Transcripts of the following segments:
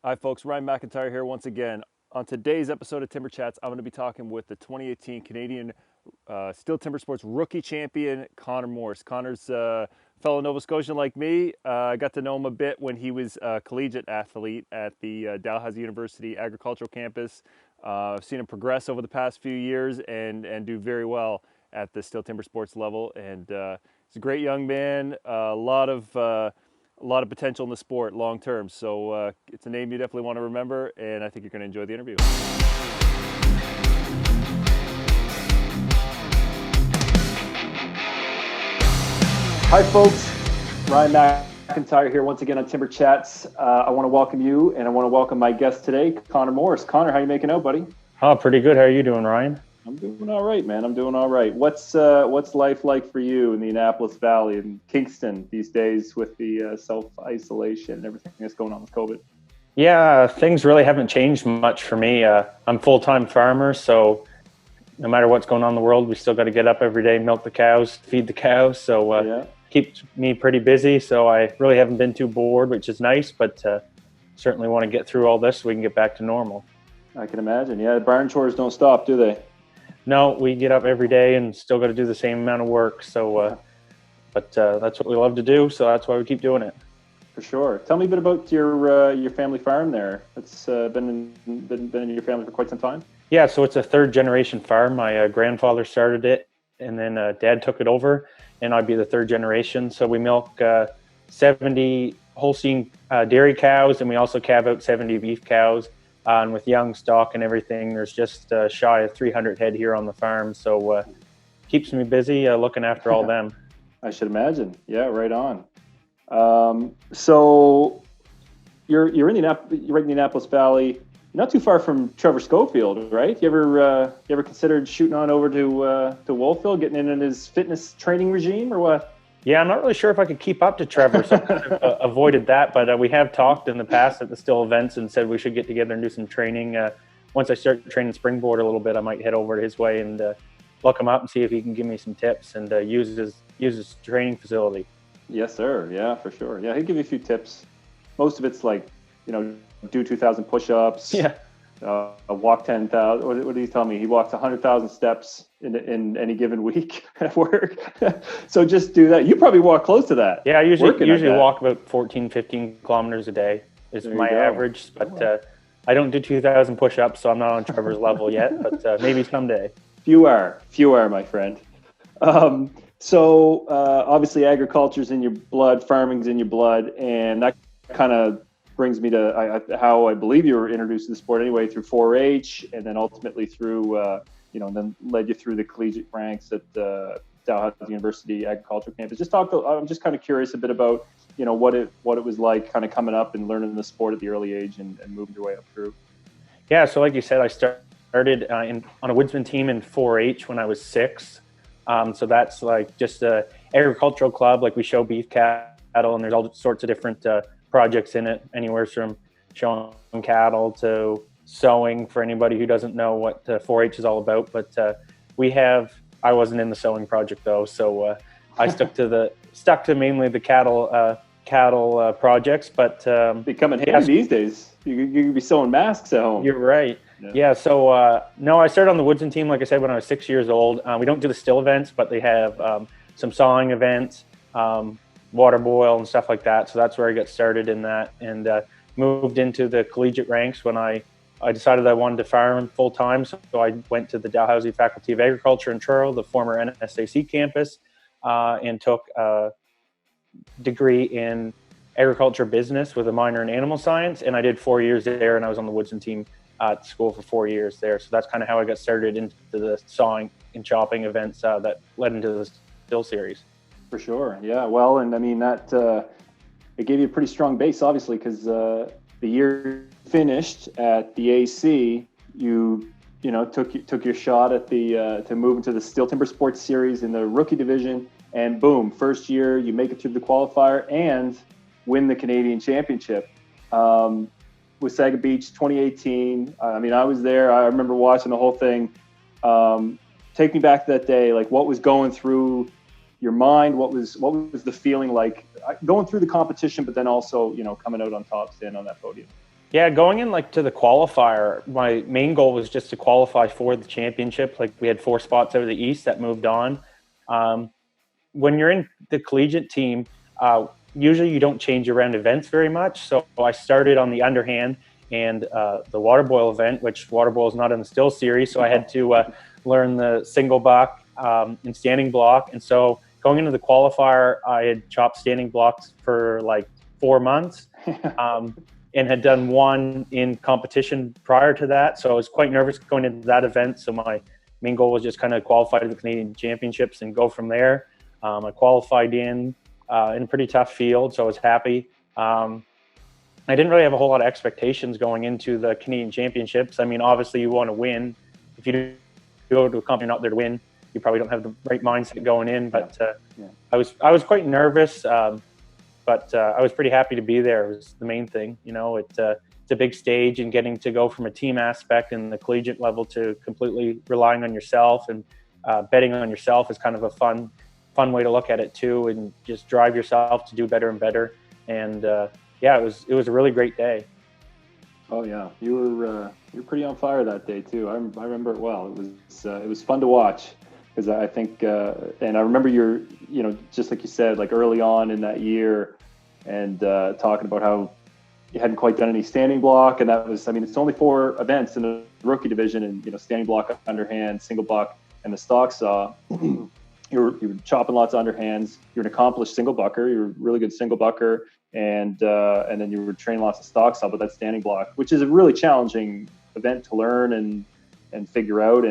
Hi folks, Ryan McIntyre here once again. On today's episode of Timber Chats, I'm going to be talking with the 2018 Canadian STIHL TimberSports Rookie Champion Connor Morse. Connor's a fellow Nova Scotian like me. I got to know him a bit when he was a collegiate athlete at the Dalhousie University Agricultural Campus. I've seen him progress over the past few years and do very well at the STIHL TimberSports level. And he's a great young man, a lot of potential in the sport long term. So it's a name you definitely want to remember, and I think you're going to enjoy the interview. Hi folks, Ryan McIntyre here once again on Timber Chats. I want to welcome you, and I want to welcome my guest today, Connor Morse. Connor, how you making out, buddy? Oh, pretty good. How are you doing, Ryan? I'm doing all right, man. I'm doing all right. What's life like for you in the Annapolis Valley and Kingston these days with the self-isolation and everything that's going on with COVID? Yeah, things really haven't changed much for me. I'm a full-time farmer, so no matter what's going on in the world, we still got to get up every day, milk the cows, feed the cows. So keeps me pretty busy. So I really haven't been too bored, which is nice, but certainly want to get through all this so we can get back to normal. I can imagine. Yeah, barn chores don't stop, do they? No, we get up every day and still got to do the same amount of work. So, but that's what we love to do. So that's why we keep doing it. For sure. Tell me a bit about your family farm there. It's been in your family for quite some time. Yeah, so it's a third generation farm. My grandfather started it, and then Dad took it over, and I'd be the third generation. So we milk 70 Holstein dairy cows, and we also calve out 70 beef cows. And with young stock and everything, there's just shy of 300 head here on the farm. So keeps me busy looking after all them. I should imagine. Yeah, right on. So you're right in the Annapolis Valley, not too far from Trevor Schofield, right? You ever considered shooting on over to Wolfville, getting in his fitness training regime, or what? Yeah, I'm not really sure if I could keep up to Trevor, so I've avoided that. But we have talked in the past at the STIHL events and said we should get together and do some training. Once I start training springboard a little bit, I might head over to his way and look him up and see if he can give me some tips and use his training facility. Yes, sir. Yeah, for sure. Yeah, he'll give you a few tips. Most of it's like, do 2,000 push-ups. Yeah. Walk 10,000. What did he tell me? He walks 100,000 steps in any given week at work. So just do that. You probably walk close to that. Yeah, I usually walk about 14, 15 kilometers a day is my average. But I don't do 2,000 push-ups, so I'm not on Trevor's level yet. But maybe someday. Few are, my friend. So obviously agriculture's in your blood, farming's in your blood, and that kind of brings me to how I believe you were introduced to the sport anyway, through 4-H, and then ultimately through, then led you through the collegiate ranks at Dalhousie University Agricultural Campus. I'm just kind of curious a bit about, what it was like kind of coming up and learning the sport at the early age and moving your way up through. Yeah, so like you said, I started on a woodsman team in 4-H when I was 6. So that's like just a agricultural club, like we show beef cattle, and there's all sorts of different projects in it, anywhere from showing cattle to sowing for anybody who doesn't know what 4-H is all about. But I wasn't in the sowing project though, so I stuck to mainly the cattle projects. But becoming handy these days. You could be sewing masks at home. You're right. Yeah. So no, I started on the woodson team, like I said, when I was 6 years old. We don't do the STIHL events, but they have some sawing events, water boil and stuff like that. So that's where I got started in that, and moved into the collegiate ranks when I decided I wanted to farm full time. So I went to the Dalhousie Faculty of Agriculture in Truro, the former NSAC campus, and took a degree in agriculture business with a minor in animal science. And I did 4 years there, and I was on the woodson team at school for 4 years there. So that's kind of how I got started into the sawing and chopping events that led into the STIHL series. For sure. Yeah. Well, and I mean, that it gave you a pretty strong base, obviously, because the year finished at the AC, you took your shot at to move into the STIHL TimberSports series in the rookie division, and boom, first year you make it through the qualifier and win the Canadian championship with Saga Beach 2018. I mean, I was there. I remember watching the whole thing. Take me back to that day. Like, what was going through your mind? What was the feeling like going through the competition, but then also, coming out on top, standing on that podium? Yeah, going in like to the qualifier, my main goal was just to qualify for the championship. Like we had 4 spots out of the East that moved on. Um, when you're in the collegiate team, usually you don't change around events very much. So I started on the underhand and the water boil event, which water boil is not in the still series. So I had to learn the single buck and standing block. And so going into the qualifier, I had chopped standing blocks for like 4 months. And had done one in competition prior to that. So I was quite nervous going into that event. So my main goal was just kind of qualify to the Canadian Championships and go from there. I qualified in a pretty tough field, so I was happy. I didn't really have a whole lot of expectations going into the Canadian Championships. I mean, obviously you want to win. If you go to a company not there to win, you probably don't have the right mindset going in. But I was quite nervous. But I was pretty happy to be there. It was the main thing. You know, it's a big stage, and getting to go from a team aspect in the collegiate level to completely relying on yourself and betting on yourself is kind of a fun way to look at it too, and just drive yourself to do better and better. And it was a really great day. Oh yeah, you were pretty on fire that day too. I remember it well. It was fun to watch. Because I think, and I remember just like you said, like early on in that year, and talking about how you hadn't quite done any standing block, and that was, I mean, it's only 4 events in the rookie division, and standing block, underhand, single buck, and the stock saw. you were chopping lots of underhands. You're an accomplished single bucker. You're a really good single bucker, and then you were training lots of stock saw, but that standing block, which is a really challenging event to learn and figure out,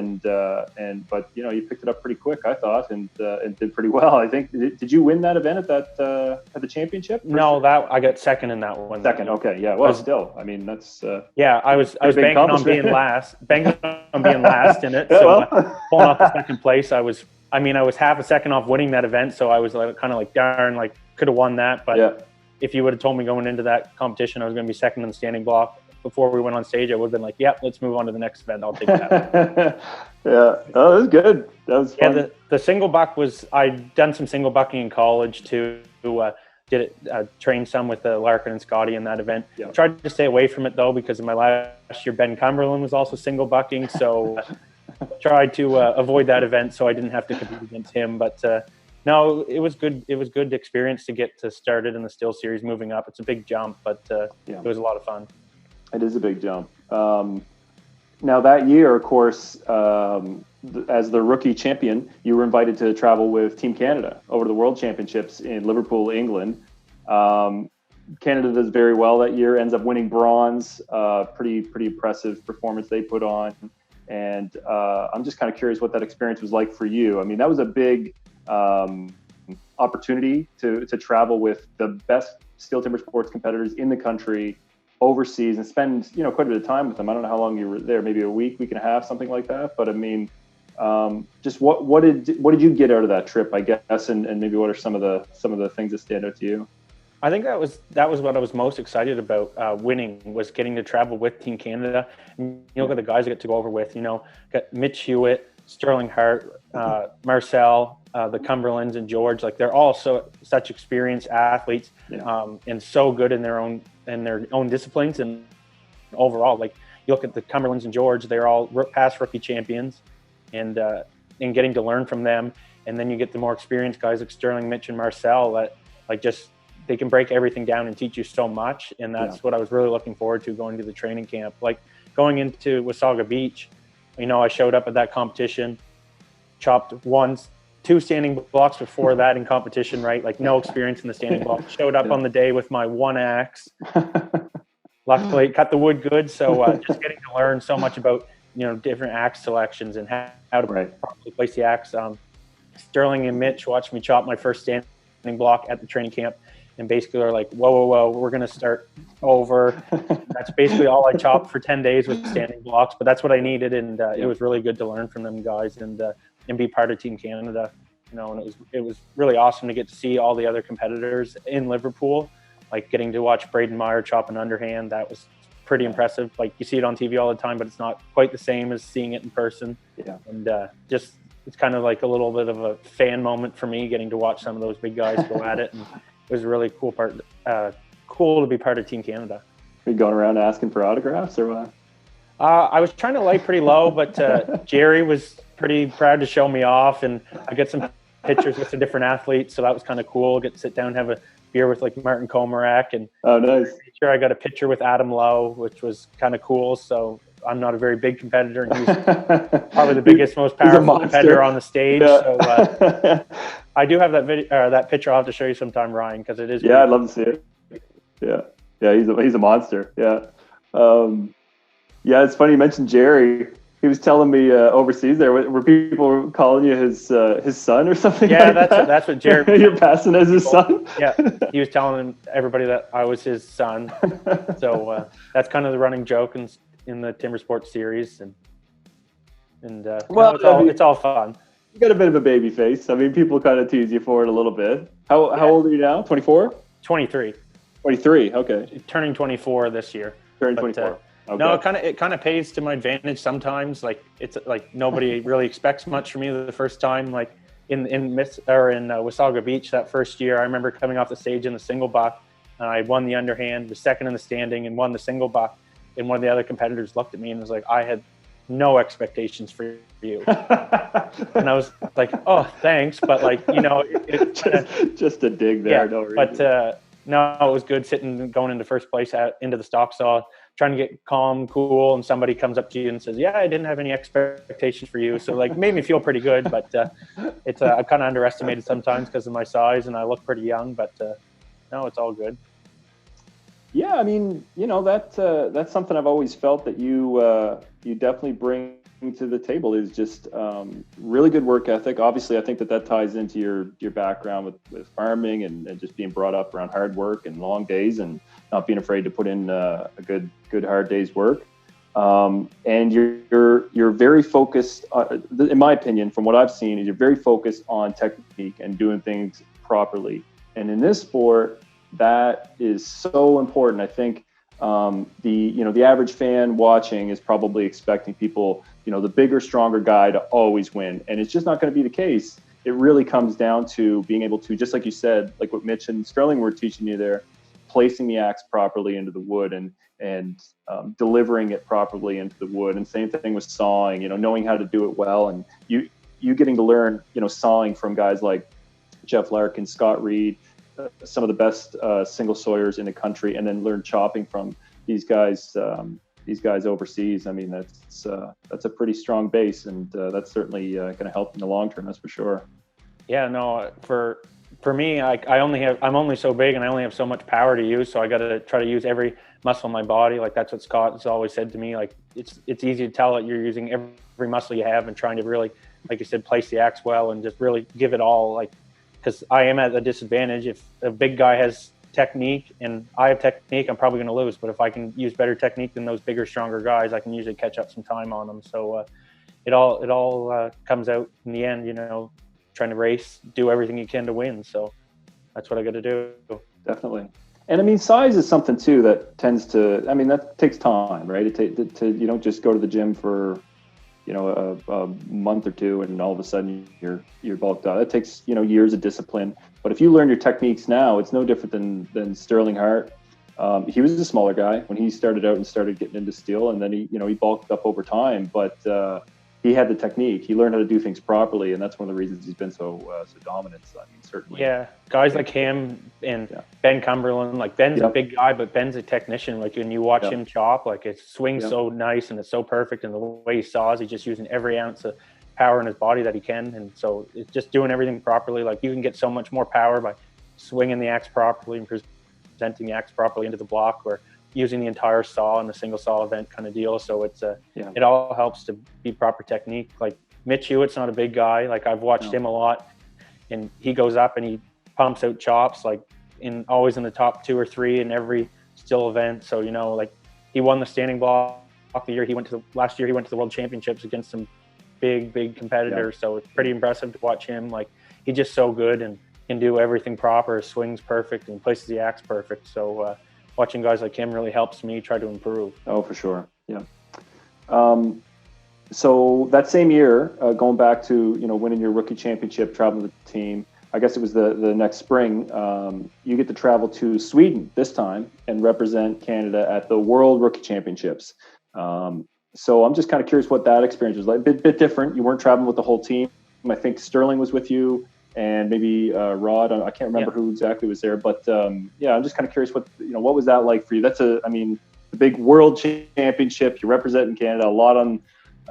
but you picked it up pretty quick, I thought, and did pretty well. I think. Did you win that event at the championship? No, that I got second in that one. Second, okay, yeah. Well, still, I mean, that's I was banking on being last, in it. So pulling off the second place, I was half a second off winning that event, so I was kind of like, darn, like could have won that, but if you would have told me going into that competition I was going to be second in the standing block before we went on stage, I would have been like, "Yep, let's move on to the next event. I'll take that." Yeah, oh, that was good. That was fun. Yeah, the single buck was, I'd done some single bucking in college too. Trained some with Larkin and Scotty in that event. Yeah. Tried to stay away from it though because in my last year Ben Cumberland was also single bucking, so tried to avoid that event so I didn't have to compete against him. But no, it was good. It was good experience to get to started in the still series, moving up. It's a big jump, but it was a lot of fun. It is a big jump. Now that year, of course, as the rookie champion, you were invited to travel with Team Canada over to the World Championships in Liverpool, England. Canada does very well that year, ends up winning bronze. Pretty impressive performance they put on. And I'm just kind of curious what that experience was like for you. I mean, that was a big opportunity to travel with the best steel timber sports competitors in the country, overseas, and spend quite a bit of time with them. I don't know how long you were there, maybe a week and a half, something like that. But I mean, just what did you get out of that trip, I guess, and maybe what are some of the things that stand out to you? I think that was what I was most excited about winning, was getting to travel with Team Canada. And, look at the guys I get to go over with. Got Mitch Hewitt, Sterling Hart, Marcel, the Cumberlands, and George. Like they're all such experienced athletes, and so good in their own disciplines. And overall, like you look at the Cumberlands and George, they're all past rookie champions, and getting to learn from them. And then you get the more experienced guys like Sterling, Mitch, and Marcel that they can break everything down and teach you so much. And that's what I was really looking forward to going to the training camp. Like going into Wasaga Beach, I showed up at that competition, chopped 2 standing blocks before that in competition, right? Like no experience in the standing block. Showed up on the day with my 1 axe. Luckily, cut the wood good. So just getting to learn so much about, different axe selections and how to properly place the axe. Sterling and Mitch watched me chop my first standing block at the training camp, and basically are like, whoa, we're going to start over. That's basically all I chopped for 10 days with standing blocks, but that's what I needed. And it was really good to learn from them guys and be part of Team Canada, and it was really awesome to get to see all the other competitors in Liverpool, like getting to watch Braden Meyer chop an underhand. That was pretty impressive. Like you see it on TV all the time, but it's not quite the same as seeing it in person. Yeah. And it's kind of like a little bit of a fan moment for me, getting to watch some of those big guys go at it. And it was a really cool to be part of Team Canada. Are you going around asking for autographs or what? I was trying to lay pretty low, but Jerry was pretty proud to show me off, and I get some pictures with some different athletes, so that was kind of cool. Get to sit down and have a beer with like Martin Komarak, and oh, nice. sure, I got a picture with Adam Lowe, which was kind of cool. So I'm not a very big competitor, and he's probably the biggest, most powerful competitor on the stage. Yeah. So I do have that picture. I'll have to show you sometime, Ryan, because it is. Yeah, I'd love to see it. Yeah, yeah, he's a monster. Yeah, yeah. It's funny you mentioned Jerry. He was telling me overseas there were people calling you his son or something. Yeah, like that's what Jerry. You're passing as his son. Yeah, he was telling everybody that I was his son. So that's kind of the running joke in the TimberSports series, and well, it's all fun. You got a bit of a baby face. I mean, people kind of tease you for it a little bit. How old are you now? 24? 23. 23. Okay. Turning 24 this year. Turning 24. Okay. No, it kind of pays to my advantage sometimes. Like it's like nobody really expects much from me the first time. Like in Wasaga Beach that first year, I remember coming off the stage in the single buck, and I won the underhand, was second in the standing, and won the single buck. And one of the other competitors looked at me and was like, "I had no expectations for you," and I was like, "Oh, thanks," but like just a dig there. Yeah, no reason. But no, it was good going into first place into the stock saw, trying to get calm, cool, and somebody comes up to you and says, "Yeah, I didn't have any expectations for you," so like made me feel pretty good. But it's I'm kind of underestimated sometimes because of my size and I look pretty young. But no, it's all good. Yeah, I mean, that's something I've always felt that you definitely bring to the table is just really good work ethic. Obviously, I think that ties into your background with farming and just being brought up around hard work and long days and not being afraid to put in a good hard day's work. And you're very focused, in my opinion, from what I've seen, is you're very focused on technique and doing things properly. And in this sport, that is so important. I think the average fan watching is probably expecting people, the bigger, stronger guy to always win, and it's just not going to be the case. It really comes down to being able to, just like you said, like what Mitch and Sterling were teaching you there, placing the axe properly into the wood and delivering it properly into the wood. And same thing with sawing, knowing how to do it well, and you getting to learn, sawing from guys like Jeff Larkin, Scott Reed, some of the best single sawyers in the country, and then learn chopping from these guys overseas. I mean, that's a pretty strong base, and that's certainly going to help in the long term. That's for sure. Yeah, no, for me, I'm only so big, and I only have so much power to use. So I got to try to use every muscle in my body. Like that's what Scott has always said to me. Like it's easy to tell that you're using every muscle you have and trying to really, like you said, place the axe well and just really give it all. Like, because I am at a disadvantage. If a big guy has technique and I have technique, I'm probably going to lose. But if I can use better technique than those bigger, stronger guys, I can usually catch up some time on them. So it all comes out in the end, trying to race, do everything you can to win. So that's what I got to do. Definitely. And I mean, size is something too that tends to, that takes time, right? You don't just go to the gym for, a month or two and all of a sudden you're bulked out. That takes, years of discipline. But if you learn your techniques now, it's no different than Sterling Hart. He was a smaller guy when he started out and started getting into steel, and then he bulked up over time, but he had the technique. He learned how to do things properly, and that's one of the reasons he's been so dominant. So, certainly. Yeah, guys like him and Ben Cumberland. Like Ben's a big guy, but Ben's a technician. Like when you watch him chop, like it swings so nice and it's so perfect, and the way he saws, he's just using every ounce of power in his body that he can, and so it's just doing everything properly. Like you can get so much more power by swinging the axe properly and presenting the axe properly into the block, or using the entire saw in the single saw event kind of deal. So it's it all helps to be proper technique. Like Mitch Hewitt's not a big guy. Like I've watched him a lot, and he goes up and he pumps out chops like always in the top 2 or 3 in every still event. So like he won the standing block the year last year he went to the World Championships against some big competitors. So it's pretty impressive to watch him. Like he's just so good and can do everything proper, swings perfect and places the axe perfect. So watching guys like him really helps me try to improve. Oh, for sure. Yeah. So that same year, going back to, winning your rookie championship, traveling with the team, I guess it was the next spring, you get to travel to Sweden this time and represent Canada at the World Rookie Championships. So I'm just kind of curious what that experience was like. A bit different. You weren't traveling with the whole team. I think Sterling was with you, and maybe Rod. I can't remember who exactly was there, but yeah, I'm just kind of curious what was that like for you? That's the big World Championship. You're representing Canada. A lot on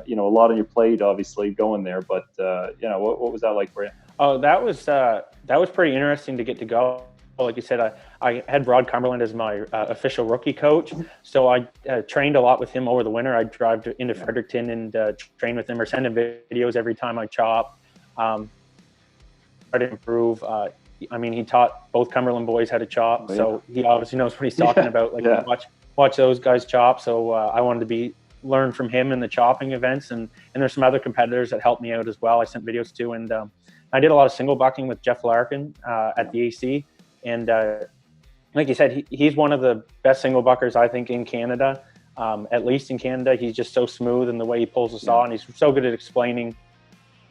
your plate, obviously, going there. But what was that like for you? Oh, that was pretty interesting to get to go. Like you said, I had Rod Cumberland as my official rookie coach, so I trained a lot with him over the winter. I'd drive into Fredericton and train with him or send him videos every time I chop. Try to improve. He taught both Cumberland boys how to chop, so he obviously knows what he's talking about. Watch those guys chop. So I wanted to learn from him in the chopping events, and there's some other competitors that helped me out as well. I sent videos to, and I did a lot of single bucking with Jeff Larkin at the AC. And like you said, he's one of the best single buckers, I think, in Canada, at least in Canada. He's just so smooth in the way he pulls the saw, and he's so good at explaining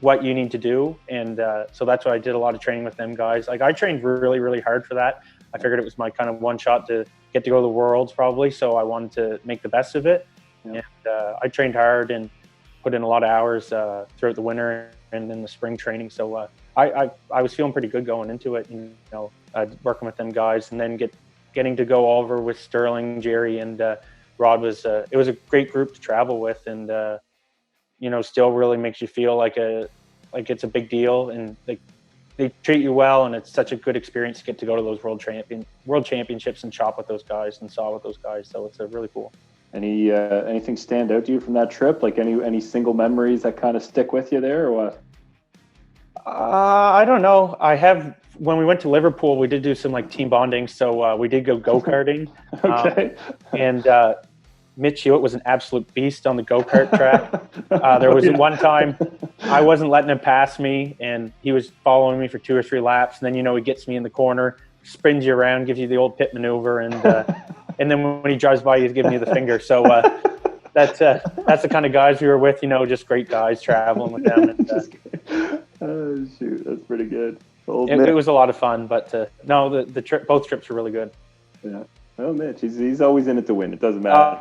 what you need to do. And so that's why I did a lot of training with them guys. Like, I trained really, really hard for that. I figured it was my kind of one shot to get to go to the Worlds probably, so I wanted to make the best of it. Yeah. And I trained hard and put in a lot of hours throughout the winter and in the spring training. So I was feeling pretty good going into it, working with them guys, and then getting to go over with Sterling, Jerry, and Rod it was a great group to travel with, and still really makes you feel like it's a big deal, and they treat you well, and it's such a good experience to get to go to those world championships and chop with those guys and saw with those guys. So it's really cool. Anything stand out to you from that trip? Like any single memories that kind of stick with you there, or what? I don't know. When we went to Liverpool, we did do some team bonding. So we did go-karting. Okay. And Mitch Hewitt was an absolute beast on the go-kart track. There was one time I wasn't letting him pass me, and he was following me for 2 or 3 laps. And then, he gets me in the corner, spins you around, gives you the old pit maneuver. And then when he drives by, he's giving you the finger. So that's the kind of guys we were with, just great guys traveling with them. And, oh, shoot, that's pretty good. It was a lot of fun, but no, both trips were really good. Yeah. Well, Mitch, he's always in it to win. It doesn't matter.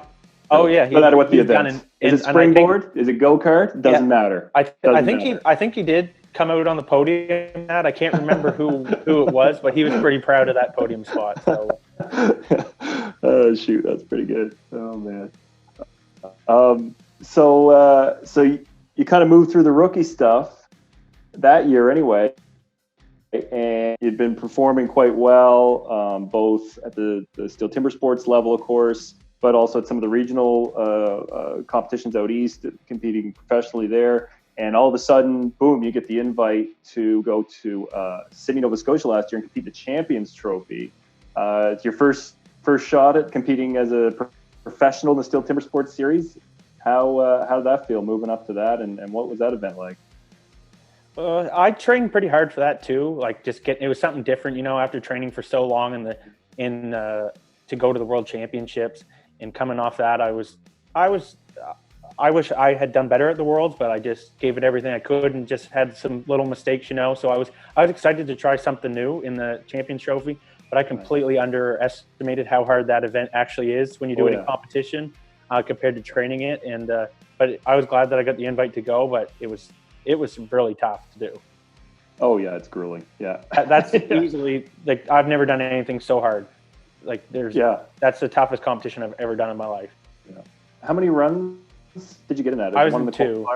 Oh yeah, no matter what the event is. Is it springboard? Is it go kart? Doesn't matter. I think he did come out on the podium. I can't remember who it was, but he was pretty proud of that podium spot. So. Oh shoot, that's pretty good. Oh man. So you kind of moved through the rookie stuff that year anyway, and you'd been performing quite well, both at the STIHL TIMBERSPORTS level, of course, but also at some of the regional competitions out east, competing professionally there. And all of a sudden, boom, you get the invite to go to Sydney, Nova Scotia last year and compete the Champions Trophy. It's your first shot at competing as a professional in the STIHL TIMBERSPORTS series. How did that feel moving up to that, and what was that event like? I trained pretty hard for that too. It was something different, after training for so long to go to the World Championships, and coming off that, I wish I had done better at the Worlds, but I just gave it everything I could and just had some little mistakes, So I was excited to try something new in the Champions Trophy, but I completely underestimated how hard that event actually is when you do it in competition compared to training it. And but I was glad that I got the invite to go, but it was really tough to do. Oh yeah, it's grueling. Yeah, that's easily I've never done anything so hard. That's the toughest competition I've ever done in my life. Yeah. How many runs did you get in that? I was in 2.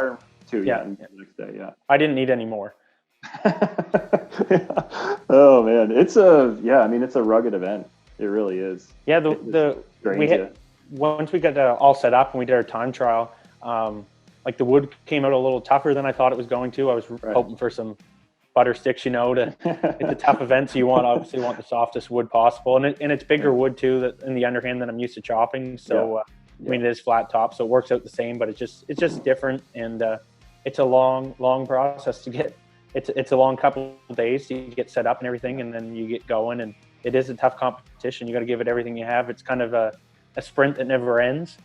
2, yeah. The next day, yeah. I didn't need any more. Oh man, it's a rugged event. It really is. Yeah, once we got all set up and we did our time trial, the wood came out a little tougher than I thought it was going to. I was hoping for some butter sticks, to hit the tough events. You obviously want the softest wood possible, and it's bigger wood too in the underhand than I'm used to chopping. So it is flat top, so it works out the same, but it's just different, and it's a long process to get. It's a long couple of days to get set up and everything, and then you get going, and it is a tough competition. You got to give it everything you have. It's kind of a sprint that never ends.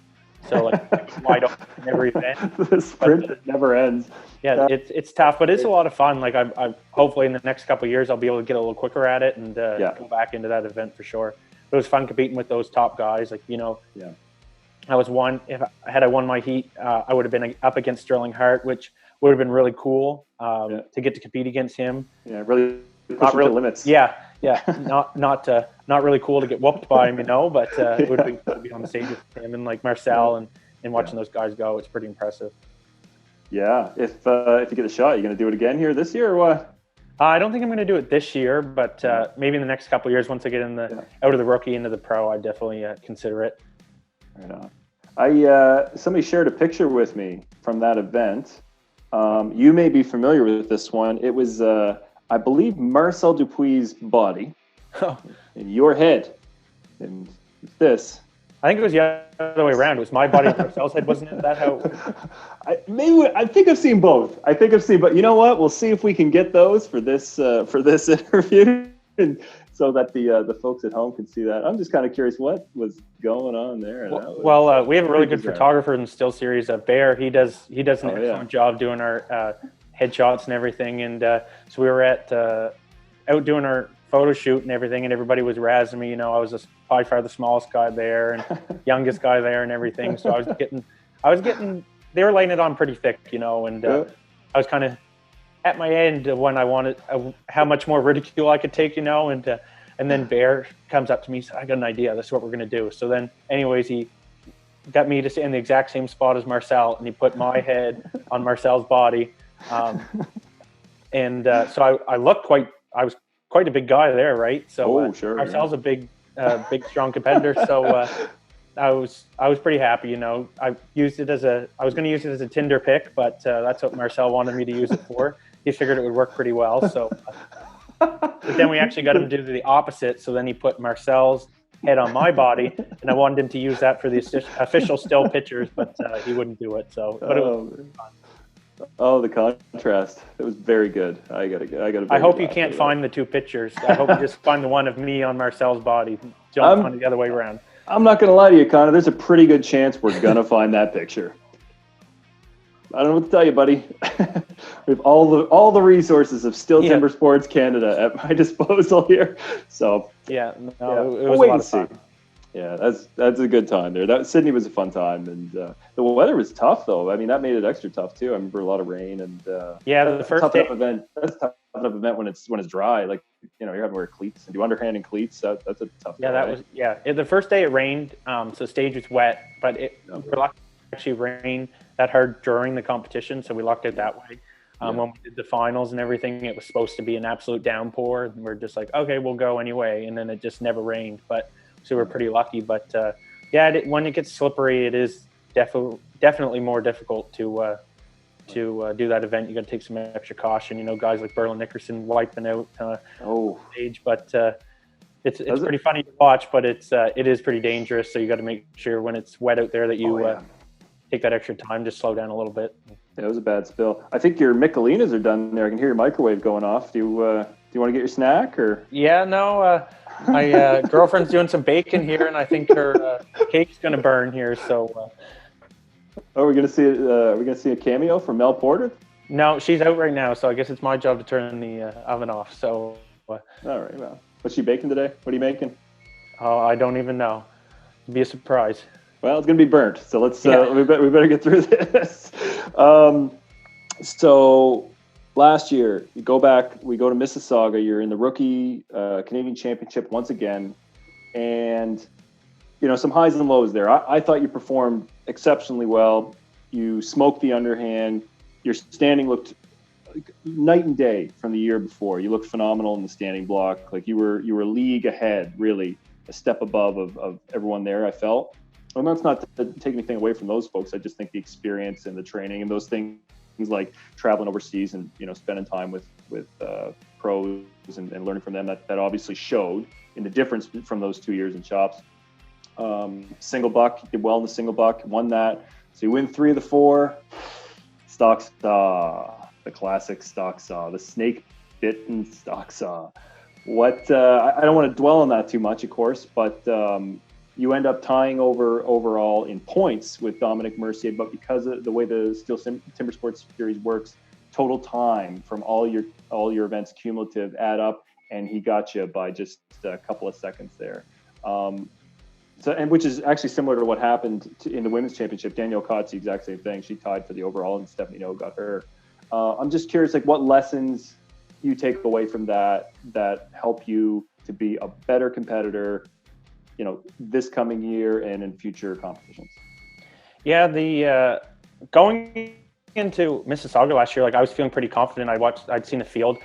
So like wide open in every event. The sprint that never ends. Yeah, it's tough, but it's a lot of fun. Like I hopefully in the next couple of years I'll be able to get a little quicker at it and go back into that event for sure. It was fun competing with those top guys. Like I was one. If I won my heat, I would have been up against Sterling Hart, which would have been really cool to get to compete against him. Yeah, really pushing the limits. Yeah, not really cool to get whooped by him, but it would have been cool to be on the stage with him and like Marcel and watching those guys go. It's pretty impressive. Yeah, if you get a shot, you going to do it again here this year or what? I don't think I'm going to do it this year, but maybe in the next couple of years, once I get in out of the rookie into the pro, I definitely consider it. Right on. Somebody shared a picture with me from that event. You may be familiar with this one. It was, I believe, Marcel Dupuy's body in your head. And this. I think it was the other way around. It was my body and Marcel's head, wasn't it? That how? I think I've seen both. But you know what? We'll see if we can get those for this interview, and so that the folks at home can see that. I'm just kind of curious what was going on there. Well, we have a really good photographer in the still series, Bear. He does an excellent job doing our headshots and everything. And so we were out doing our photo shoot and everything, and everybody was razzing me. I was by far the smallest guy there and youngest guy there and everything. So I was getting. They were laying it on pretty thick, and I was kind of at my end when I wanted how much more ridicule I could take, and then Bear comes up to me and said, I got an idea. This is what we're going to do. So then anyways, he got me to stay in the exact same spot as Marcel, and he put my head on Marcel's body. So I looked I was quite a big guy there, right? So Marcel's a big, strong competitor. So I was pretty happy, I used it I was going to use it as a Tinder pic, but that's what Marcel wanted me to use it for. He figured it would work pretty well. So, but then we actually got him to do the opposite. So then he put Marcel's head on my body, and I wanted him to use that for the official still pictures, but he wouldn't do it. So, but it was fun. Oh, the contrast! It was very good. I hope you can't find the two pictures. I hope you just find the one of me on Marcel's body, jump on the other way around. I'm not going to lie to you, Connor. There's a pretty good chance we're going to find that picture. I don't know what to tell you, buddy. We have all the resources of Still Timber Sports Canada at my disposal here. So it was a lot of fun. Yeah, that's a good time there. Sydney was a fun time, and the weather was tough though. I mean, that made it extra tough too. I remember a lot of rain and the first day event. That's a tough enough event when it's dry. Like you're having to wear cleats and do underhand and cleats. That's a tough. The first day it rained, so the stage was wet, but it actually rained that hard during the competition, so we lucked it that way. When we did the finals and everything, it was supposed to be an absolute downpour, and we're just like, okay, we'll go anyway, and then it just never rained. But so we're pretty lucky. But when it gets slippery, it is definitely more difficult to do that event. You got to take some extra caution. Guys like Berlin Nickerson wiping out stage, but it's pretty funny to watch. But it is pretty dangerous. So you got to make sure when it's wet out there that you take that extra time to slow down a little bit. Yeah, it was a bad spill. I think your Michelinas are done there. I can hear your microwave going off. Do you want to get your snack or? Yeah, no. My girlfriend's doing some bacon here, and I think her cake's gonna burn here. So. Are we gonna see a cameo from Mel Porter? No, she's out right now, so I guess it's my job to turn the oven off. So. All right. Well, what's she baking today? What are you making? Oh, I don't even know. It'll be a surprise. Well, it's going to be burnt, so let's we better get through this. So last year, we go to Mississauga. You're in the Rookie Canadian Championship once again, and some highs and lows there. I thought you performed exceptionally well. You smoked the underhand. Your standing looked night and day from the year before. You looked phenomenal in the standing block. Like you were a league ahead, really a step above of everyone there. I felt. And that's not to take anything away from those folks. I just think the experience and the training and those things like traveling overseas and spending time with pros and learning from them that obviously showed in the difference from those 2 years in chops. Single buck, you did well in the single buck, won that. So you win 3 of the 4. Stock saw, the classic stock saw, the snake bitten stock saw. I don't want to dwell on that too much, of course, but You end up tying overall in points with Dominic Mercier, but because of the way the STIHL Timber Sports Series works, total time from all your events cumulative add up, and he got you by just a couple of seconds there. And which is actually similar to what happened in the women's championship. Danielle Cott's the exact same thing. She tied for the overall, and Stephanie No got her. I'm just curious, like, what lessons you take away from that help you to be a better competitor, this coming year and in future competitions? Yeah, the going into Mississauga last year, like, I was feeling pretty confident. I'd seen the field,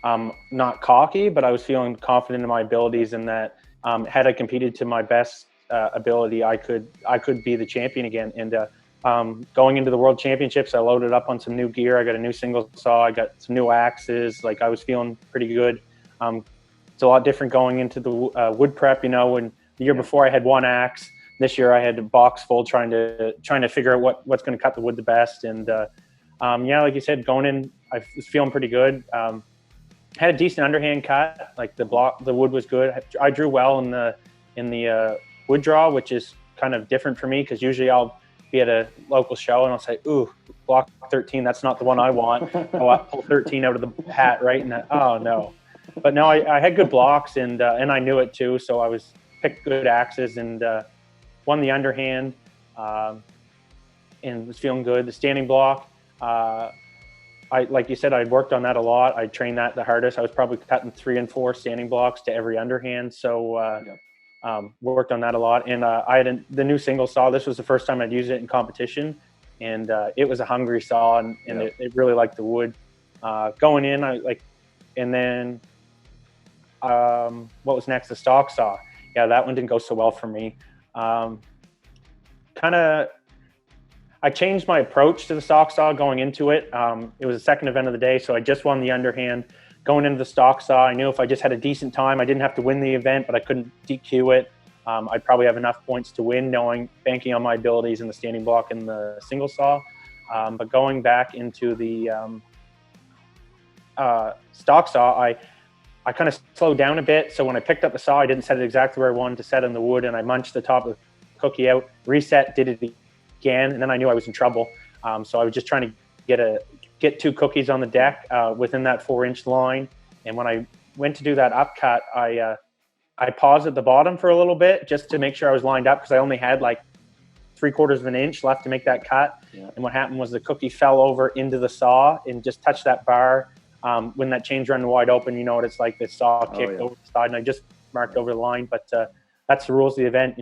not cocky, but I was feeling confident in my abilities, and that had I competed to my best ability, I could be the champion again. And going into the World Championships, I loaded up on some new gear. I got a new single saw. I got some new axes. Like, I was feeling pretty good. It's a lot different going into the wood prep. When the year before I had one axe. This year I had a box full, trying to figure out what's going to cut the wood the best. And like you said, going in, I was feeling pretty good. Had a decent underhand cut. Like, the wood was good. I drew well in the wood draw, which is kind of different for me, because usually I'll be at a local show and I'll say, "Ooh, block 13, that's not the one I want." I'll pull 13 out of the hat, right? And oh no. But no, I had good blocks, and I knew it too. So I picked good axes and won the underhand, and was feeling good. The standing block, like you said, I'd worked on that a lot. I trained that the hardest. I was probably cutting 3 and 4 standing blocks to every underhand. So worked on that a lot. And I had the new single saw. This was the first time I'd used it in competition, and it was a hungry saw, and it really liked the wood. Going in, and then what was next? The stock saw. Yeah, that one didn't go so well for me. I changed my approach to the stock saw going into it. It was the second event of the day, so I just won the underhand. Going into the stock saw, I knew if I just had a decent time, I didn't have to win the event, but I couldn't DQ it. I'd probably have enough points to win, banking on my abilities in the standing block and the single saw. But going back into the stock saw, I kind of slowed down a bit. So when I picked up the saw, I didn't set it exactly where I wanted to set in the wood, and I munched the top of the cookie out, reset, did it again, and then I knew I was in trouble. So I was just trying to get 2 cookies on the deck within that 4-inch line. And when I went to do that upcut, I paused at the bottom for a little bit just to make sure I was lined up, because I only had like 3/4 of an inch left to make that cut. Yeah. And what happened was the cookie fell over into the saw and just touched that bar. When that change run wide open, you know what it's like. The saw kicked over the side, and I just marked over the line. But that's the rules of the event.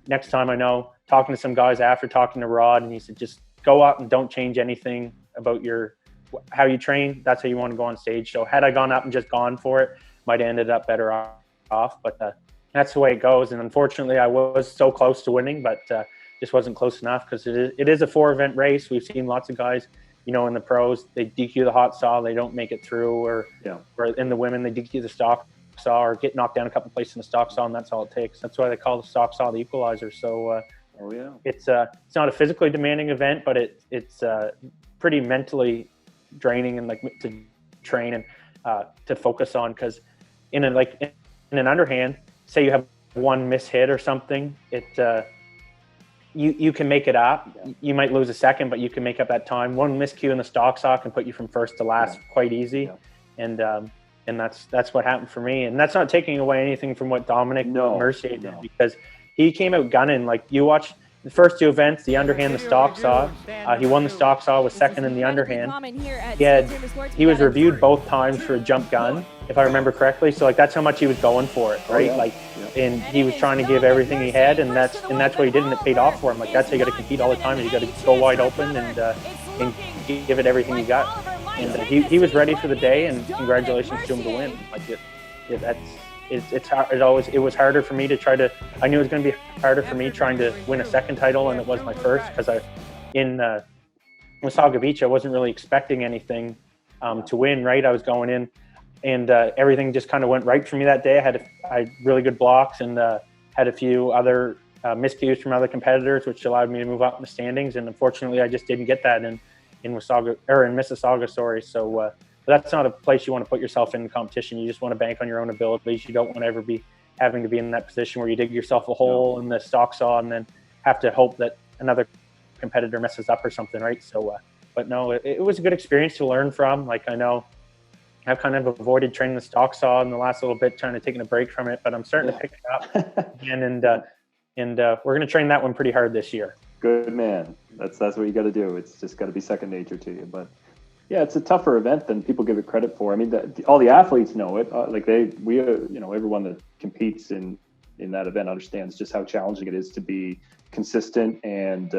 Next time, I know, talking to some guys after, talking to Rod, and he said, just go up and don't change anything about how you train. That's how you want to go on stage. So had I gone up and just gone for it, might have ended up better off. But that's the way it goes. And unfortunately, I was so close to winning, but just wasn't close enough, because it is a 4-event race. We've seen lots of guys, in the pros, they DQ the hot saw, they don't make it through, or in the women, they DQ the stock saw or get knocked down a couple places in the stock saw, and that's all it takes. That's why they call the stock saw the equalizer. So it's not a physically demanding event, but it's pretty mentally draining, and to train and to focus on, because in an underhand, say you have one miss hit or something, you can make it up. You might lose a second, but you can make up that time. One miscue in the stock saw can put you from first to last quite easy. And that's what happened for me. And that's not taking away anything from what Dominic Mercier did, because he came out gunning. Like, you watch the first 2 events, the underhand, the stock saw. He won the stock saw, was second in the underhand. He was reviewed both times for a jump gun, if I remember correctly. So that's how much he was going for it, right? And he was trying to give everything he had, and that's what he did, and it paid off for him. That's how you got to compete all the time. You got to go wide open and give it everything you got. And he was ready for the day, and congratulations to him to win. It was harder for me to I knew it was going to be harder for me trying to win a second title than it was my first, because in Mississauga Beach, I wasn't really expecting anything to win, right? I was going in, and everything just kind of went right for me that day. I had really good blocks, and had a few other miscues from other competitors, which allowed me to move up in the standings. And unfortunately, I just didn't get that in Mississauga, sorry. So that's not a place you want to put yourself in competition. You just want to bank on your own abilities. You don't want to ever be having to be in that position where you dig yourself a hole in the stock saw and then have to hope that another competitor messes up or something, right? So, but no, it was a good experience to learn from. Like, I know I've kind of avoided training the stock saw in the last little bit, trying to take a break from it, but I'm starting to pick it up again, and we're going to train that one pretty hard this year. Good man. That's what you got to do. It's just got to be second nature to you. But yeah, it's a tougher event than people give it credit for. I mean, all the athletes know it. Everyone that competes in that event understands just how challenging it is to be consistent and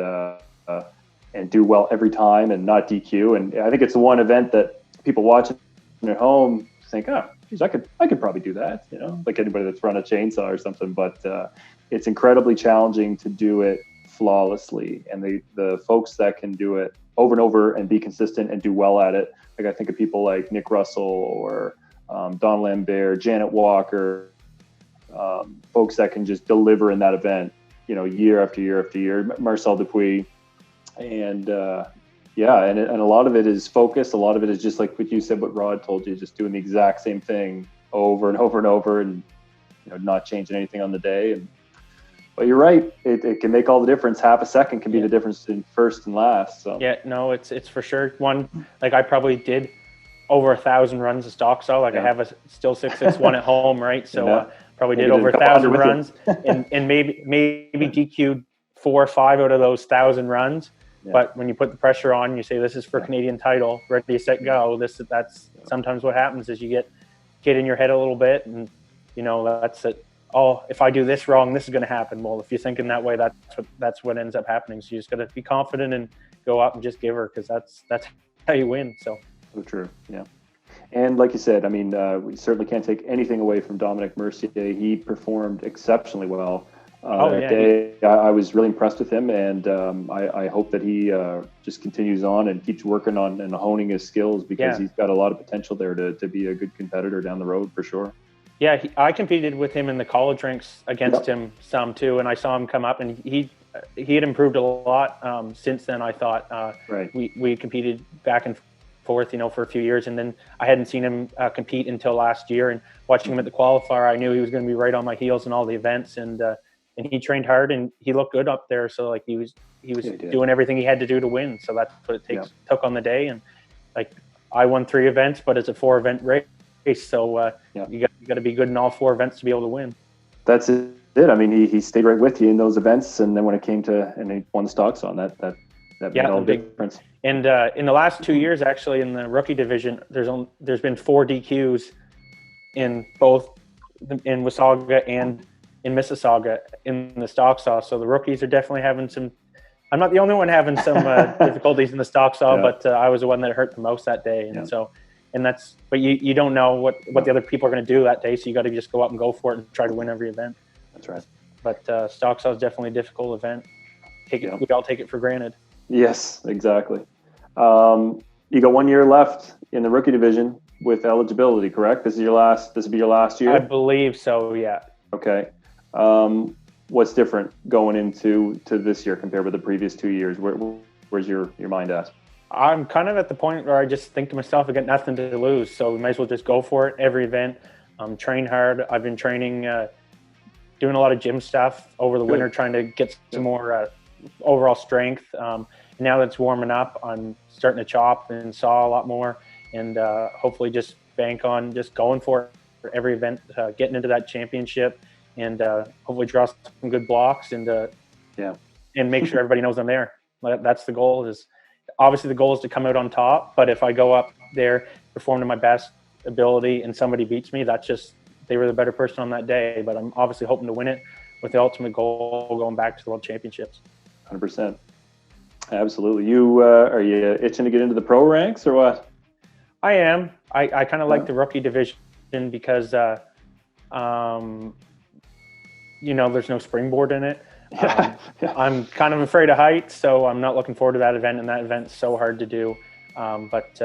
do well every time and not DQ. And I think it's the one event that people watching at home think, oh, geez, I could probably do that. Like anybody that's run a chainsaw or something. But it's incredibly challenging to do it flawlessly, and the folks that can do it over and over and be consistent and do well at it, like I think of people like Nick Russell or Don Lambert, Janet Walker, folks that can just deliver in that event, year after year after year, Marcel Dupuis, and a lot of it is focus. A lot of it is just like what you said, what Rod told you, just doing the exact same thing over and over and over, and not changing anything on the day. But you're right. It can make all the difference. Half a second can be the difference in first and last. So yeah, no, it's for sure one. Like, I probably did over 1,000 runs of stock saw. Like, I have a STIHL 661 at home, right? So probably did over 1,000 runs, and maybe DQ'd 4 or 5 out of those 1,000 runs. Yeah. But when you put the pressure on, you say, this is for Canadian title, ready, set, go. That's sometimes what happens is you get in your head a little bit, and that's it. Oh, if I do this wrong, this is going to happen. Well, if you're thinking that way, that's what ends up happening. So you just got to be confident and go out and just give her, because that's how you win. So true. Yeah. And like you said, I mean, we certainly can't take anything away from Dominic Mercier. He performed exceptionally well that day. I was really impressed with him, and I hope that he just continues on and keeps working on and honing his skills, because he's got a lot of potential there to be a good competitor down the road for sure. Yeah, I competed with him in the college ranks against him some too, and I saw him come up, and he had improved a lot since then. I thought we competed back and forth, for a few years, and then I hadn't seen him compete until last year. And watching him at the qualifier, I knew he was going to be right on my heels in all the events, and he trained hard, and he looked good up there. So like he was doing everything he had to do to win. So that's what it took on the day. And like, I won 3 events, but it's a 4-event race. So you got to be good in all 4 events to be able to win. That's it. I mean, he stayed right with you in those events, and then when it came to, and he won the stocks on that made all the difference. And in the last 2 years, actually, in the rookie division, there's been 4 DQs in both in Wasaga and in Mississauga in the stock saw. So the rookies are definitely having some. I'm not the only one having some difficulties in the stock saw, but I was the one that hurt the most that day, and so. And but you don't know what the other people are going to do that day, so you got to just go up and go for it and try to win every event. That's right. But stock saw is definitely a difficult event. We all take it for granted. Yes, exactly. You got 1 year left in the rookie division with eligibility, correct? This will be your last year? I believe so, yeah. Okay. What's different going into this year compared with the previous 2 years? Where's your mind at? I'm kind of at the point where I just think to myself, I got nothing to lose, so we might as well just go for it every event. Train hard. I've been training, doing a lot of gym stuff over the winter, trying to get some more overall strength. Now that it's warming up, I'm starting to chop and saw a lot more, and hopefully just bank on just going for it for every event, getting into that championship, and hopefully draw some good blocks, and make sure everybody knows I'm there. That's the goal. Obviously, the goal is to come out on top, but if I go up there, perform to my best ability, and somebody beats me, they were the better person on that day. But I'm obviously hoping to win it with the ultimate goal going back to the World Championships. 100%. Absolutely. You are you itching to get into the pro ranks or what? I am. I kind of like the rookie division because, there's no springboard in it. I'm kind of afraid of heights, so I'm not looking forward to that event, and that event's so hard to do. But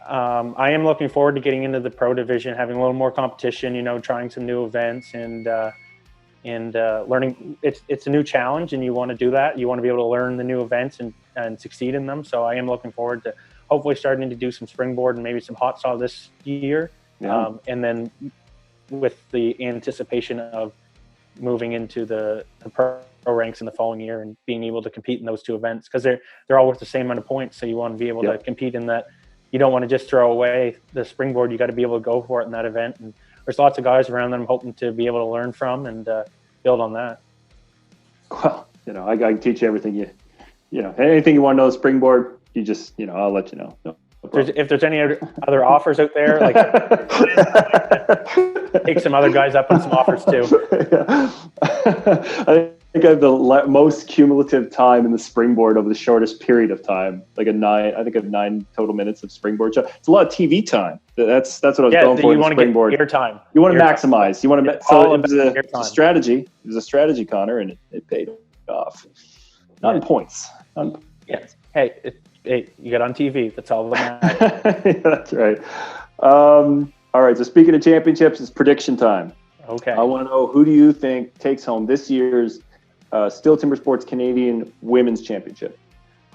I am looking forward to getting into the pro division, having a little more competition, trying some new events, and learning. It's a new challenge, and you want to do that. You want to be able to learn the new events and succeed in them. So I am looking forward to hopefully starting to do some springboard and maybe some hot saw this year. And then with the anticipation of moving into the pro ranks in the following year and being able to compete in those two events, because they're all worth the same amount of points. So you want to be able to compete in that. You don't want to just throw away the springboard. You got to be able to go for it in that event. And there's lots of guys around that I'm hoping to be able to learn from and build on that. Well, I can teach you everything anything you want to know springboard. You just, I'll let you know. No if there's any other offers out there, like take some other guys up on some offers too. I think I have the most cumulative time in the springboard over the shortest period of time, like I think I have 9 total minutes of springboard. It's a lot of TV time. That's what I was going for. You want to get your time. You want to maximize. You want to. So it was a strategy. It was a strategy, Connor, and it paid off. Not points. Yes. Hey, you got on TV. That's all that matters. That's right. All right. So speaking of championships, it's prediction time. Okay. I want to know, who do you think takes home this year's Stihl Timbersports Canadian Women's Championship?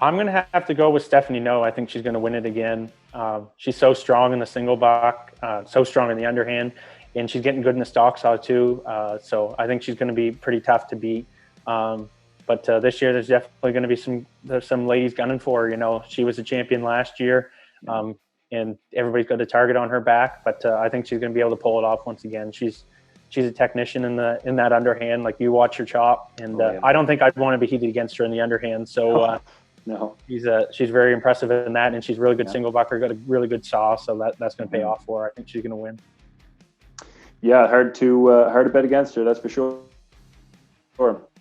I'm going to have to go with Stephanie No. I think she's going to win it again. She's so strong in the single buck, so strong in the underhand, and she's getting good in the stock saw too. So I think she's going to be pretty tough to beat. But this year, there's definitely going to be some ladies gunning for her. She was a champion last year, and everybody's got a target on her back. But I think she's going to be able to pull it off once again. She's a technician in that underhand. Like, you watch her chop, and I don't think I'd want to be heated against her in the underhand. So no, she's very impressive in that, and she's really good single bucker. Got a really good saw, so that's going to pay off for her. I think she's going to win. Yeah, hard to bet against her. That's for sure.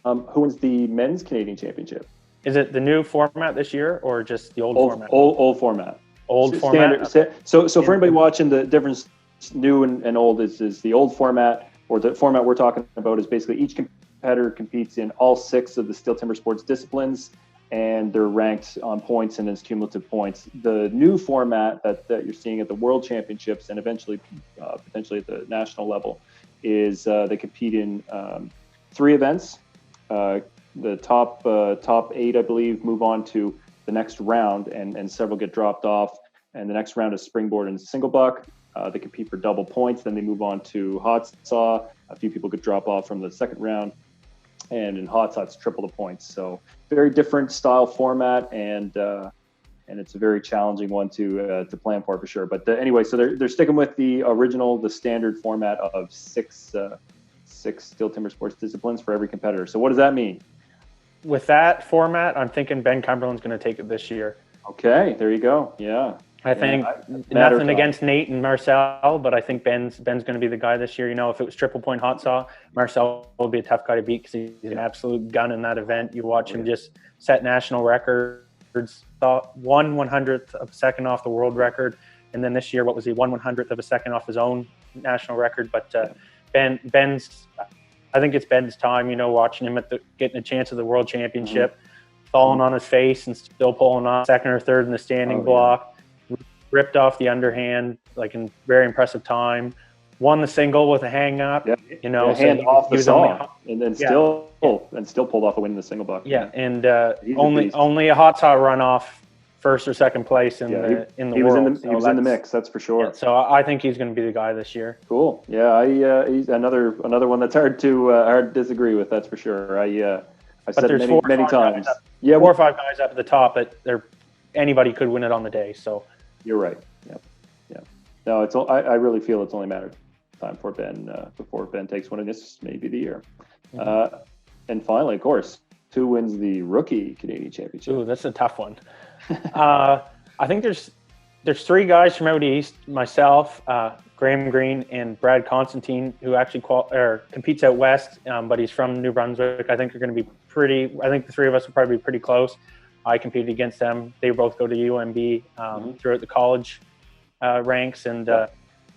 Who wins the men's Canadian Championship? Is it the new format this year, or just the old format? Old format. Old format. Okay. So for anybody watching, the difference new and old is the old format, or the format we're talking about, is basically each competitor competes in all 6 of the Stihl Timbersports disciplines, and they're ranked on points and as cumulative points. The new format that you're seeing at the World Championships and eventually potentially at the national level is they compete in 3 events. The top 8, I believe, move on to the next round, and several get dropped off. And the next round is springboard and single buck. They compete for double points. Then they move on to hot saw. A few people could drop off from the second round. And in hot saw, it's triple the points. So very different style format, and it's a very challenging one to plan for sure. But anyway, so they're sticking with the standard format of 6 Stihl Timbersports disciplines for every competitor. So what does that mean? With that format, I'm thinking Ben Cumberland's going to take it this year. Okay, there you go. Yeah. I think nothing against Nate and Marcel, but I think Ben's going to be the guy this year. If it was triple point hot saw, Marcel would be a tough guy to beat, because he's an absolute gun in that event. You watch him just set national records, 1/100th of a second off the world record. And then this year, what was he, 1/100th of a second off his own national record. But Ben's, I think it's Ben's time, watching him getting a chance at the World Championship, falling on his face and still pulling off second or third in the standing block. Ripped off the underhand, like, in very impressive time. Won the single with a hang up, hand off the saw, and then still pulled off a win in the single buck. Yeah, and only a hot saw run off first or second place in the world. He was in the mix, that's for sure. Yeah, so I think he's going to be the guy this year. Cool. Yeah, he's another one that's hard to disagree with. That's for sure. I said many times. 4 or 5 guys up at the top, but anybody could win it on the day. So. You're right. Yeah. No, I really feel it's only a matter of time for Ben before Ben takes one, and this may be the year. And finally, of course, who wins the Rookie Canadian Championship? Ooh, that's a tough one. I think there's 3 guys from out east: myself, Graham Green, and Brad Constantine, who actually competes out west, but he's from New Brunswick. I think they're going to be I think the 3 of us will probably be pretty close. I competed against them. They both go to UMB throughout the college ranks. And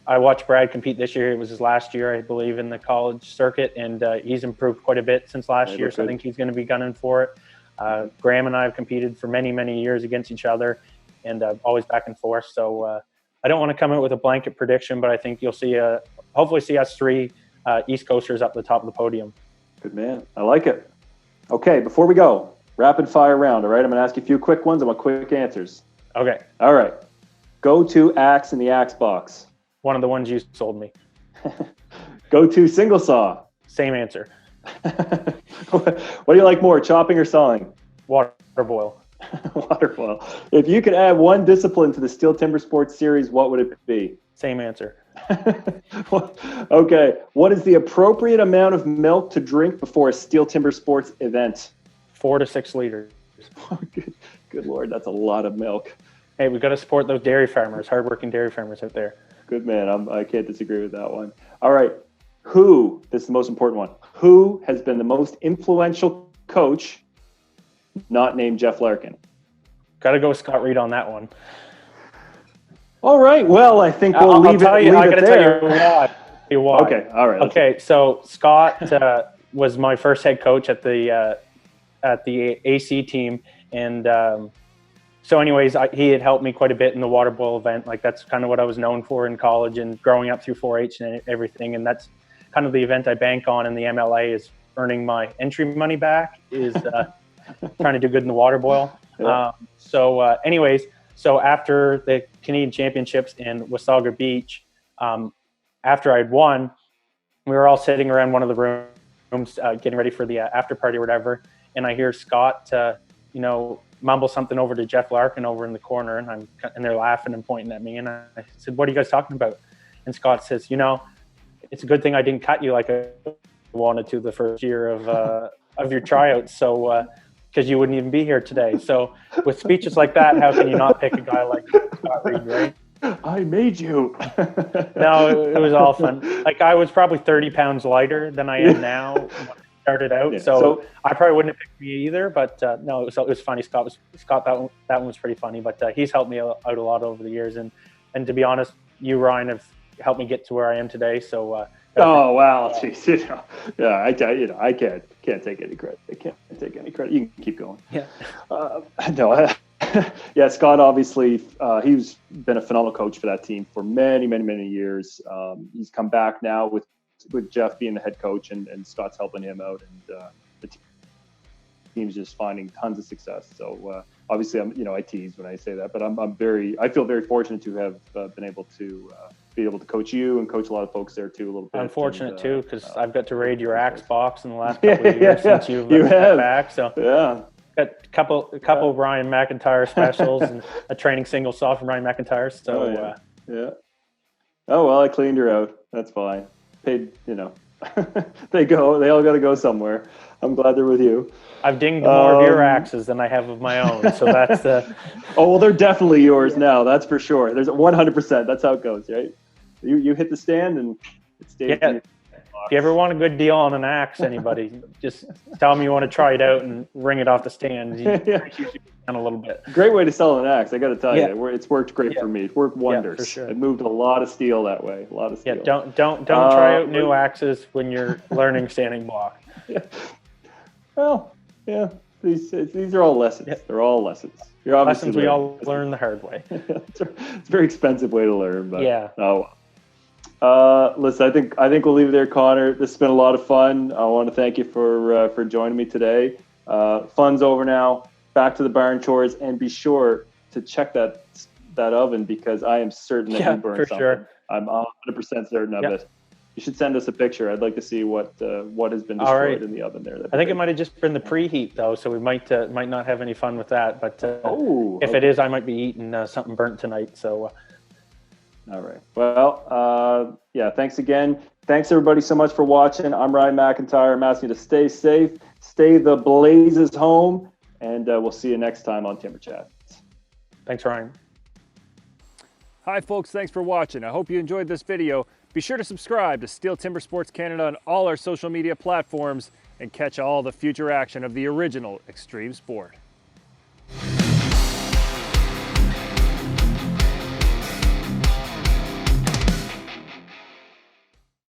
I watched Brad compete this year. It was his last year, I believe, in the college circuit. And he's improved quite a bit since last year. So I think he's going to be gunning for it. Graham and I have competed for many, many years against each other, and always back and forth. So I don't want to come out with a blanket prediction, but I think you'll hopefully see us 3 East Coasters up the top of the podium. Good man. I like it. Okay, before we go, rapid fire round, all right? I'm going to ask you a few quick ones. I want quick answers. Okay. All right. Go to axe in the axe box. One of the ones you sold me. Go-to single saw. Same answer. What do you like more, chopping or sawing? Water boil. Water boil. If you could add one discipline to the Steel Timber Sports series, what would it be? Same answer. Okay. What is the appropriate amount of milk to drink before a Steel Timber Sports event? 4 to 6 liters. Good Lord, that's a lot of milk. Hey, we've got to support those dairy farmers, hardworking dairy farmers out there. Good man. I can't disagree with that one. All right. Who, this is the most important one, who has been the most influential coach not named Jeff Larkin? Got to go with Scott Reed on that one. All right. Well, I think we'll leave it there. I got to tell you why. Okay. All right. Okay. So Scott was my first head coach at the AC team, and so anyways, he had helped me quite a bit in the water boil event. Like that's kind of what I was known for in college and growing up through 4-H and everything. And that's kind of the event I bank on in the MLA is earning my entry money back, is trying to do good in the water boil. Yeah. Anyways, so after the Canadian Championships in Wasaga Beach, after I'd won, we were all sitting around one of the rooms getting ready for the after party or whatever. And I hear Scott, mumble something over to Jeff Larkin over in the corner, and they're laughing and pointing at me. And I said, "What are you guys talking about?" And Scott says, "It's a good thing I didn't cut you like I wanted to the first year of your tryouts, so because you wouldn't even be here today." So with speeches like that, how can you not pick a guy like Scott Reed, right? I made you. No, it was all fun. Like I was probably 30 pounds lighter than I am now when I started out, Yeah, so I probably wouldn't have picked me either. But no, it was funny. Scott, that one was pretty funny. But he's helped me out a lot over the years, and to be honest, you, Ryan, have helped me get to where I am today. So. Oh wow, jeez, yeah, I can't take any credit. I can't take any credit. You can keep going. Yeah. No, yeah, Scott obviously he's been a phenomenal coach for that team for many years. He's come back now with Jeff being the head coach, and Scott's helping him out, and the team's just finding tons of success. So obviously, I tease when I say that, but I feel very fortunate to have been able to coach you and coach a lot of folks there too a little bit. I'm fortunate too, because I've got to raid your axe box in the last couple of years since you've have back. So yeah. Got a couple of Ryan McIntyre specials and a training single saw from Ryan McIntyre. So yeah. Oh well, I cleaned her out. That's fine. Paid, they all got to go somewhere. I'm glad they're with you. I've dinged more of your axes than I have of my own, so that's Oh well, they're definitely yours now. That's for sure. There's 100%. That's how it goes, right? You hit the stand and it stays. Yeah. If you ever want a good deal on an axe, anybody, just tell me you want to try it out and ring it off the stand. You usually down a little bit. Great way to sell an axe, I got to tell you. It's worked great for me. It worked wonders. For sure. It moved a lot of steel that way. A lot of steel. Yeah, don't try out new axes when you're learning standing block. Yeah. Well, yeah. These are all lessons. Yeah. They're all lessons. You're obviously lessons we all learn the hard way. It's a very expensive way to learn, but yeah. Oh. Listen, I think we'll leave it there, Connor. This has been a lot of fun. I want to thank you for joining me today. Fun's over now. Back to the barn chores, and be sure to check that oven, because I am certain that you burned something. Sure. I'm 100% certain of it. You should send us a picture. I'd like to see what has been destroyed in the oven there. I think it might have just been the preheat though, so we might not have any fun with that. But if it is, I might be eating something burnt tonight. So. All right. Well, thanks again. Thanks everybody so much for watching. I'm Ryan McIntyre. I'm asking you to stay safe, stay the blazes home, and we'll see you next time on Timber Chats. Thanks, Ryan. Hi folks, thanks for watching. I hope you enjoyed this video. Be sure to subscribe to STIHL Timber Sports Canada on all our social media platforms and catch all the future action of the original extreme sport.